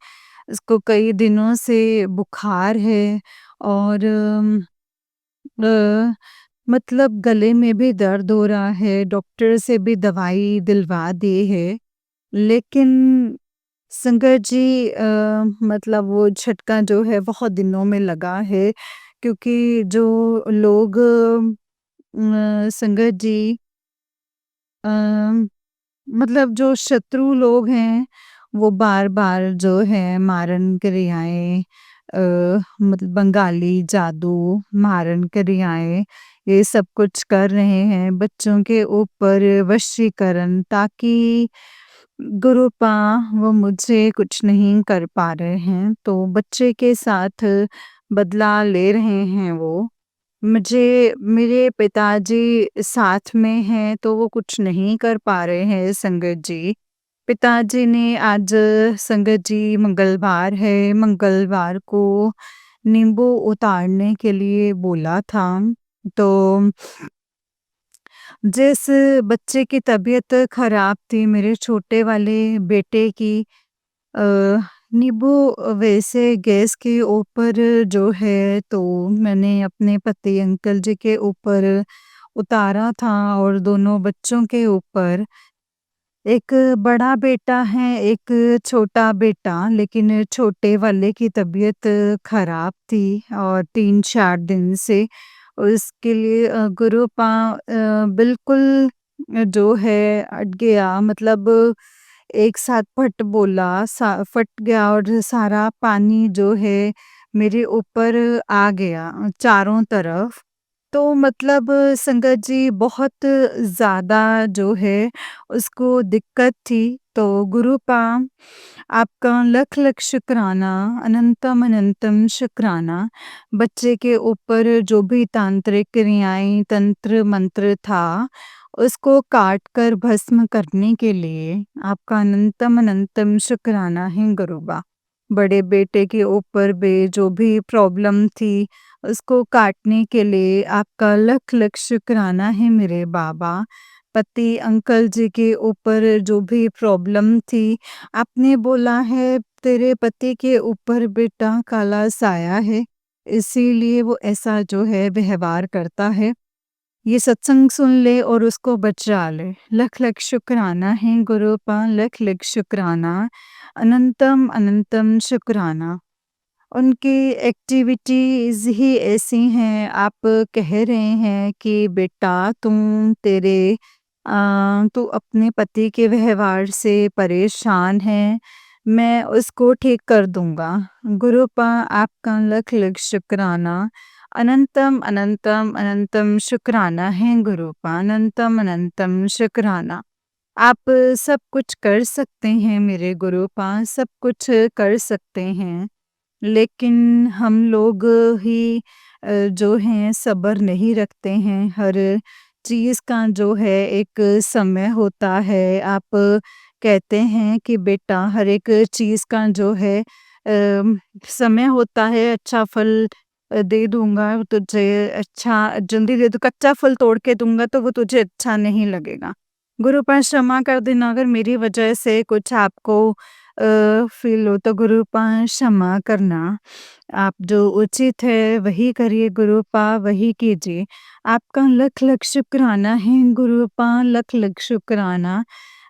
इसको कई दिनों से बुखार है और अ, मतलब गले में भी दर्द हो रहा है, डॉक्टर से भी दवाई दिलवा दी है। लेकिन संगत जी मतलब वो झटका जो है बहुत दिनों में लगा है, क्योंकि जो लोग संगत जी अ, मतलब जो शत्रु लोग हैं, वो बार-बार जो है मारण क्रियाएँ, मतलब बंगाली जादू, मारण क्रियाएँ, ये सब कुछ कर रहे हैं बच्चों के ऊपर वशीकरण, ताकि गुरुपा वो मुझसे कुछ नहीं कर पा रहे हैं, तो बच्चे के साथ बदला ले रहे हैं वो। मुझे मेरे पिताजी साथ में हैं, तो वो कुछ नहीं कर पा रहे हैं संगत जी। पिताजी ने आज, संगत जी मंगलवार है, मंगलवार को नींबू उतारने के लिए बोला था। तो जिस बच्चे की तबीयत खराब थी, मेरे छोटे वाले बेटे की, अ, नींबू वैसे गैस के ऊपर जो है, तो मैंने अपने पति अंकल जी के ऊपर उतारा था और दोनों बच्चों के ऊपर। एक बड़ा बेटा है, एक छोटा बेटा, लेकिन छोटे वाले की तबीयत खराब थी और 3-4 दिन से उसके लिए गुरुपा बिल्कुल जो है अट गया, मतलब एक साथ फट बोला, फट गया और सारा पानी जो है मेरे ऊपर आ गया चारों तरफ। तो मतलब संगत जी बहुत ज़्यादा जो है उसको दिक्कत थी। तो गुरुपा आपका लख लख शुक्राना, अनंतम अनंतम शुक्राना। बच्चे के ऊपर जो भी तांत्रिक क्रियाएँ, तंत्र मंत्र था, उसको काट कर भस्म करने के लिए आपका अनंतम अनंतम शुक्राना है गुरुबा। बड़े बेटे के ऊपर भी जो भी प्रॉब्लम थी, उसको काटने के लिए आपका लख लख शुक्राना है मेरे बाबा। पति अंकल जी के ऊपर जो भी प्रॉब्लम थी, आपने बोला है तेरे पति के ऊपर बेटा काला साया है, इसीलिए वो ऐसा जो है व्यवहार करता है। ये सत्संग सुन ले और उसको बचा ले। लख लख शुक्राना है गुरुपा, लख लख शुक्राना, अनंतम अनंतम शुक्राना। उनकी एक्टिविटीज़ ही ऐसी हैं, आप कह रहे हैं कि बेटा तू अपने पति के व्यवहार से परेशान है, मैं उसको ठीक कर दूँगा। गुरुपा आपका लख लख शुक्राना, अनंतम अनंतम अनंतम शुक्राना है गुरुपा, अनंतम अनंतम शुक्राना। आप सब कुछ कर सकते हैं मेरे गुरुपा, सब कुछ कर सकते हैं। लेकिन हम लोग ही जो हैं सब्र नहीं रखते हैं। हर चीज़ का जो है एक समय होता है। आप कहते हैं कि बेटा हर एक चीज़ का जो है समय होता है, अच्छा फल दे दूँगा तुझे, अच्छा जल्दी दे दूँ, कच्चा फल तोड़ के दूँगा तो वो तुझे अच्छा नहीं लगेगा। गुरु पास क्षमा कर देना अगर मेरी वजह से कुछ आपको फ़ील हो तो गुरु पास क्षमा करना। आप जो उचित है वही करिए गुरुपा, वही कीजिए। आपका लख-लख शुक्राना है गुरुपा, लख-लख शुक्राना,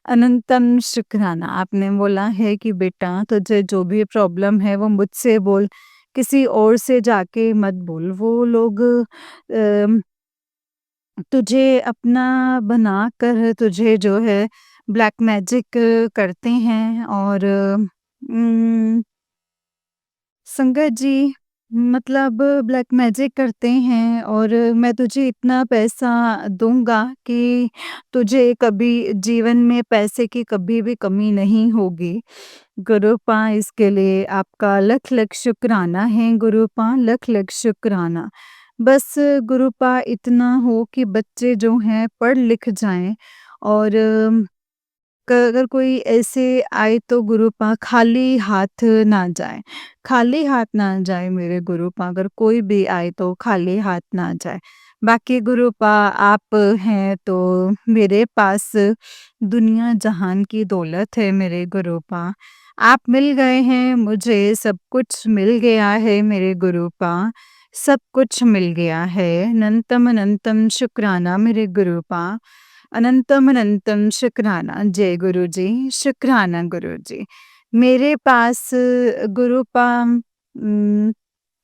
अनंतम शुक्राना। आपने बोला है कि बेटा तुझे जो भी प्रॉब्लम है वो मुझसे बोल, किसी और से जाके मत बोल। वो लोग अ, तुझे अपना बनाकर तुझे जो है ब्लैक मैजिक करते हैं और संगत जी मतलब ब्लैक मैजिक करते हैं और मैं तुझे इतना पैसा दूँगा कि तुझे कभी जीवन में पैसे की कभी भी कमी नहीं होगी। गुरुपा इसके लिए आपका लख-लख शुक्राना है गुरुपा, लख-लख शुक्राना। बस गुरुपा इतना हो कि बच्चे जो हैं पढ़ लिख जाएँ और अगर कोई ऐसे आए तो गुरुपा खाली हाथ ना जाए। खाली हाथ ना जाए मेरे गुरुपा, अगर कोई भी आए तो खाली हाथ ना जाए। बाकी गुरुपा आप हैं तो मेरे पास दुनिया जहान की दौलत है मेरे गुरुपा। आप मिल गए हैं मुझे, सब कुछ मिल गया है मेरे गुरुपा, सब कुछ मिल गया है। अनंतम अनंतम शुक्राना मेरे गुरुपा। अनंतम अनंतम शुक्राना। जय गुरु जी, शुक्राना गुरु जी। मेरे पास गुरुपा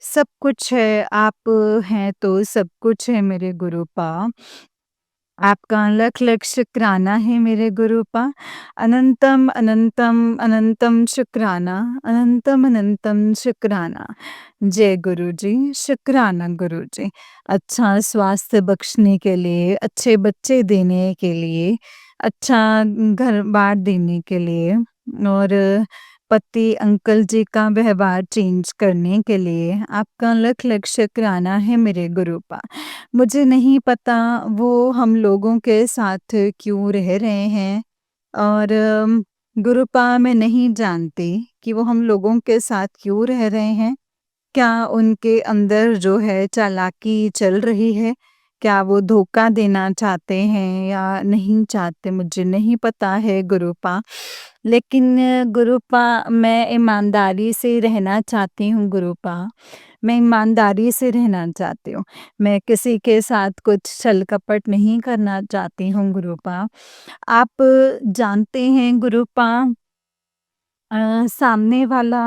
सब कुछ है, आप हैं तो सब कुछ है मेरे गुरुपा। आपका लख लख शुक्राना है मेरे गुरुपा। अनंतम अनंतम अनंतम शुक्राना, अनंतम अनंतम शुक्राना। जय गुरु जी, शुक्राना गुरु जी। अच्छा स्वास्थ्य बख्शने के लिए, अच्छे बच्चे देने के लिए, अच्छा घर-बार देने के लिए और पति अंकल जी का व्यवहार चेंज करने के लिए आपका लख-लख शुक्राना है मेरे गुरुपा। मुझे नहीं पता वो हम लोगों के साथ क्यों रह रहे हैं और गुरुपा मैं नहीं जानती कि वो हम लोगों के साथ क्यों रह रहे हैं। क्या उनके अंदर जो है चालाकी चल रही है? क्या वो धोखा देना चाहते हैं या नहीं चाहते मुझे नहीं पता है गुरुपा। लेकिन गुरुपा मैं ईमानदारी से रहना चाहती हूँ गुरुपा। मैं ईमानदारी से रहना चाहती हूँ। मैं किसी के साथ कुछ छल-कपट नहीं करना चाहती हूँ गुरुपा। आप जानते हैं गुरुपा सामने वाला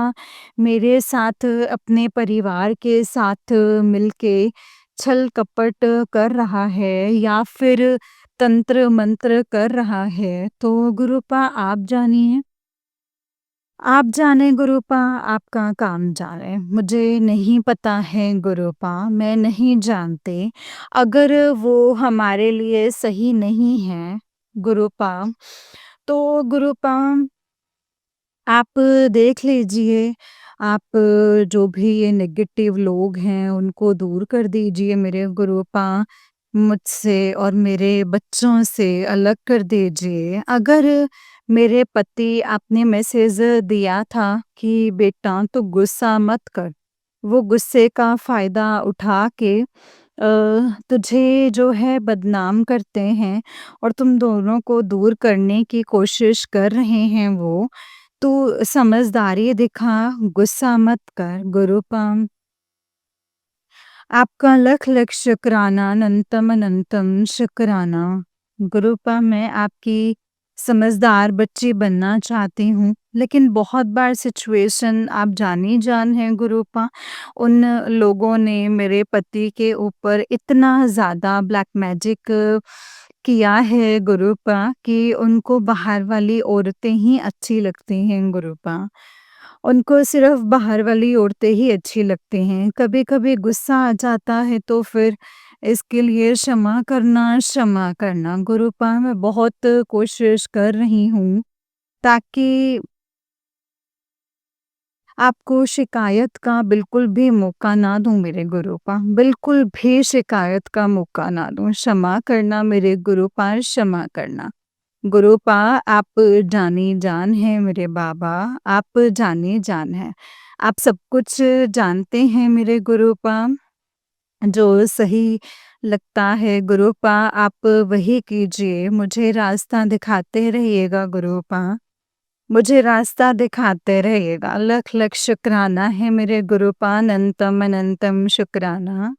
मेरे साथ अपने परिवार के साथ मिलके छल-कपट कर रहा है या फिर तंत्र-मंत्र कर रहा है, तो गुरुपा आप जानिए। आप जाने गुरुपा, आपका काम जाने। मुझे नहीं पता है गुरुपा, मैं नहीं जानती। अगर वो हमारे लिए सही नहीं है गुरुपा, तो गुरुपा आप देख लीजिए, आप जो भी ये नेगेटिव लोग हैं उनको दूर कर दीजिए मेरे गुरुपा, मुझसे और मेरे बच्चों से अलग कर दीजिए। अगर मेरे पति आपने मैसेज दिया था कि बेटा तू गुस्सा मत कर, वो गुस्से का फ़ायदा उठा के तुझे जो है बदनाम करते हैं और तुम दोनों को दूर करने की कोशिश कर रहे हैं वो। तू समझदारी दिखा, गुस्सा मत कर गुरुपम। आपका लख-लख शुक्राना, अनंतम अनंतम शुक्राना। गुरुपा मैं आपकी समझदार बच्ची बनना चाहती हूँ, लेकिन बहुत बार सिचुएशन आप जान ही जान हैं गुरुपा। उन लोगों ने मेरे पति के ऊपर इतना ज़्यादा ब्लैक मैजिक किया है गुरुपा कि उनको बाहर वाली औरतें ही अच्छी लगती हैं गुरुपा। उनको सिर्फ़ बाहर वाली औरतें ही अच्छी लगती हैं। कभी-कभी गुस्सा आ जाता है तो फिर इसके लिए क्षमा करना गुरुपा मैं बहुत कोशिश कर रही हूँ ताकि आपको शिकायत का बिल्कुल भी मौका ना दूँ मेरे गुरुपा, बिल्कुल भी शिकायत का मौका ना दूँ। क्षमा करना मेरे गुरुपा, क्षमा करना। गुरुपा आप जानी-जान हैं मेरे बाबा, आप जानी-जान हैं। आप सब कुछ जानते हैं मेरे गुरुपा, जो सही लगता है गुरुपा आप वही कीजिए, मुझे रास्ता दिखाते रहिएगा गुरुपा, मुझे रास्ता दिखाते रहिएगा। लख-लख शुक्राना है मेरे गुरुपा, अनंतम अनंतम शुक्राना।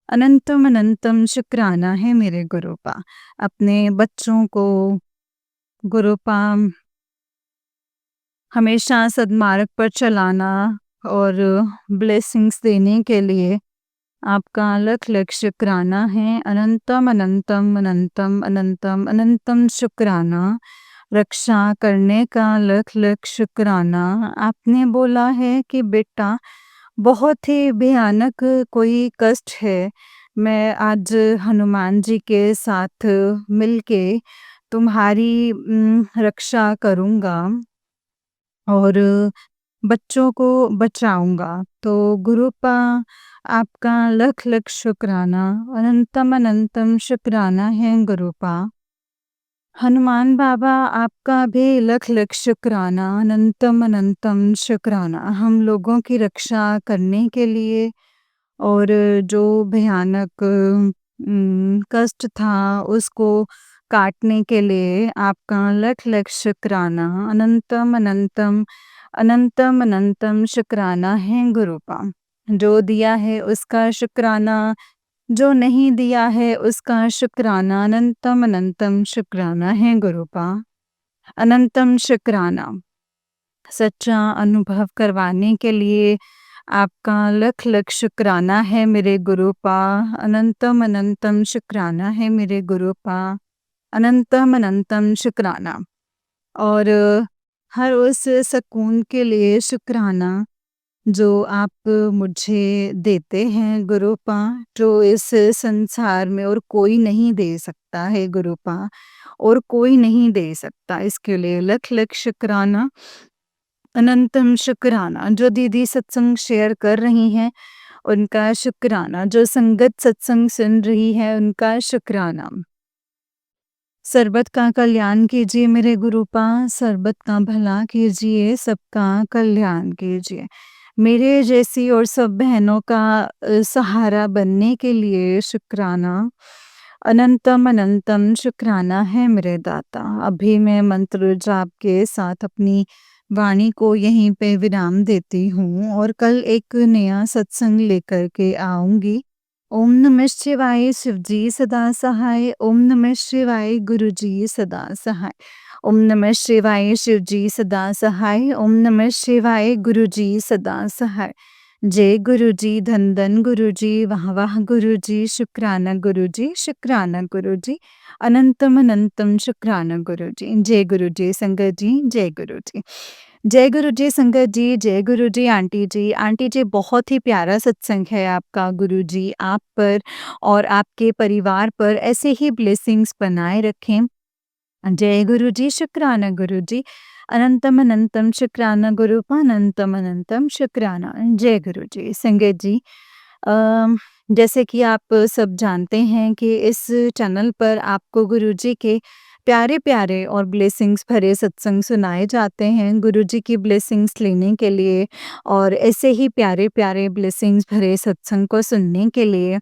अनंतम अनंतम शुक्राना है मेरे गुरुपा। अपने बच्चों को गुरुपा हमेशा सद्मार्ग पर चलाना और ब्लेसिंग्स देने के लिए आपका अलग-अलग शुक्राना है। अनंतम, अनंतम, अनंतम, अनंतम, अनंतम शुक्राना। रक्षा करने का अलग-अलग शुक्राना। आपने बोला है कि बेटा बहुत ही भयानक कोई कष्ट है। मैं आज हनुमान जी के साथ मिलके तुम्हारी रक्षा करूँगा और बच्चों को बचाऊँगा। तो गुरुपा आपका लख-लख शुक्राना, अनंतम अनंतम शुक्राना है गुरुपा। हनुमान बाबा आपका भी लख-लख शुक्राना, अनंतम अनंतम शुक्राना हम लोगों की रक्षा करने के लिए और जो भयानक कष्ट था उसको काटने के लिए आपका लख-लख शुक्राना, अनंतम अनंतम, अनंतम अनंतम शुक्राना है गुरुपा। जो दिया है उसका शुक्राना, जो नहीं दिया है उसका शुक्राना, अनंतम अनंतम शुक्राना है गुरुपा। अनंतम शुक्राना। सच्चा अनुभव करवाने के लिए आपका लख-लख शुक्राना है मेरे गुरुपा। अनंतम अनंतम शुक्राना है मेरे गुरुपा। अनंतम अनंतम शुक्राना। और हर उस सुकून के लिए शुक्राना जो आप मुझे देते हैं गुरुपा, जो इस संसार में और कोई नहीं दे सकता है गुरुपा, और कोई नहीं दे सकता। इसके लिए लख-लख शुक्राना, अनंतम शुक्राना। जो दीदी सत्संग शेयर कर रही हैं, उनका शुक्राना। जो संगत सत्संग सुन रही है, उनका शुक्राना। सर्बत का कल्याण कीजिए मेरे गुरुपा, सर्बत का भला कीजिए, सबका कल्याण कीजिए। मेरे जैसी और सब बहनों का सहारा बनने के लिए शुक्राना। अनंतम अनंतम शुक्राना है मेरे दाता। अभी मैं मंत्र जाप के साथ अपनी वाणी को यहीं पे विराम देती हूँ और कल एक नया सत्संग लेकर के आऊँगी। ओम नमः शिवाय शिवजी सदा सहाय। ओम नमः शिवाय गुरुजी सदा सहाय। ओम नमः शिवाय शिवजी सदा सहाय। ओम नमः शिवाय गुरुजी सदा सहाय। जय गुरुजी, धन धन गुरुजी, वाह वाह गुरुजी, शुक्राना गुरुजी, शुक्राना गुरुजी, अनंतम अनंतम शुक्राना गुरुजी। जय गुरुजी संगत जी, जय गुरुजी। जय गुरु जी संगत जी, जय गुरु जी आंटी जी। आंटी जी बहुत ही प्यारा सत्संग है आपका, गुरु जी आप पर और आपके परिवार पर ऐसे ही ब्लेसिंग्स बनाए रखें। जय गुरु जी, शुक्राना गुरु जी। अनंतम अनंतम शुक्राना गुरु अनंतम अनंतम शुक्राना। जय गुरु जी संगत जी। जैसे कि आप सब जानते हैं कि इस चैनल पर आपको गुरुजी के प्यारे-प्यारे और ब्लेसिंग्स भरे सत्संग सुनाए जाते हैं, गुरुजी की ब्लेसिंग्स लेने के लिए और ऐसे ही प्यारे-प्यारे ब्लेसिंग्स भरे सत्संग को सुनने के लिए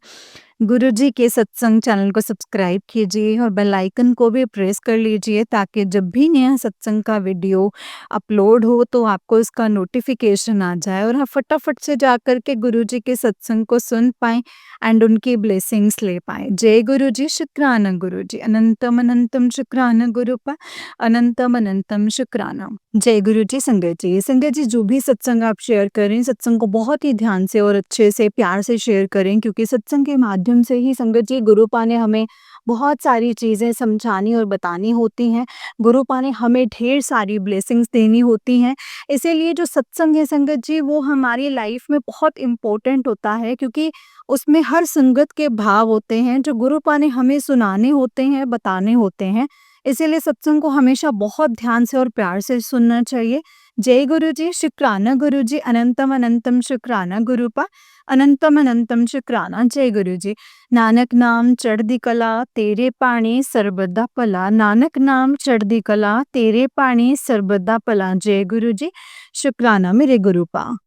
गुरुजी के सत्संग चैनल को सब्सक्राइब कीजिए और बेल आइकन को भी प्रेस कर लीजिए ताकि जब भी नया सत्संग का वीडियो अपलोड हो तो आपको इसका नोटिफिकेशन आ जाए और आप फटाफट से जाकर के गुरुजी के सत्संग को सुन पाएँ एंड उनकी ब्लेसिंग्स ले पाएँ। जय गुरुजी, शुक्राना गुरुजी, अनंतम अनंतम शुक्राना गुरुपा, अनंतम अनंतम शुक्राना। जय गुरुजी संगत जी। संगत जी जो भी सत्संग आप शेयर करें, सत्संग को बहुत ही ध्यान से और अच्छे से प्यार से शेयर करें क्योंकि सत्संग के माध्यम से ही संगत जी गुरुपा ने हमें बहुत सारी चीज़ें समझानी और बतानी होती हैं। गुरुपा ने हमें ढेर सारी ब्लेसिंग्स देनी होती हैं। इसीलिए जो सत्संग है संगत जी वो हमारी लाइफ में बहुत इम्पोर्टेंट होता है क्योंकि उसमें हर संगत के भाव होते हैं जो गुरुपा ने हमें सुनाने होते हैं, बताने होते हैं। इसीलिए सत्संग को हमेशा बहुत ध्यान से और प्यार से सुनना चाहिए। जय गुरु जी, शुक्राना गुरु जी, अनंतम अनंतम शुक्राना गुरुपा, अनंतम अनंतम शुक्राना। जय गुरु जी। नानक नाम चढ़दी कला तेरे पाणी सर्बदा भला, नानक नाम चढ़दी कला तेरे पाणी सर्बदा भला। जय गुरु जी, शुक्राना मेरे गुरुपा।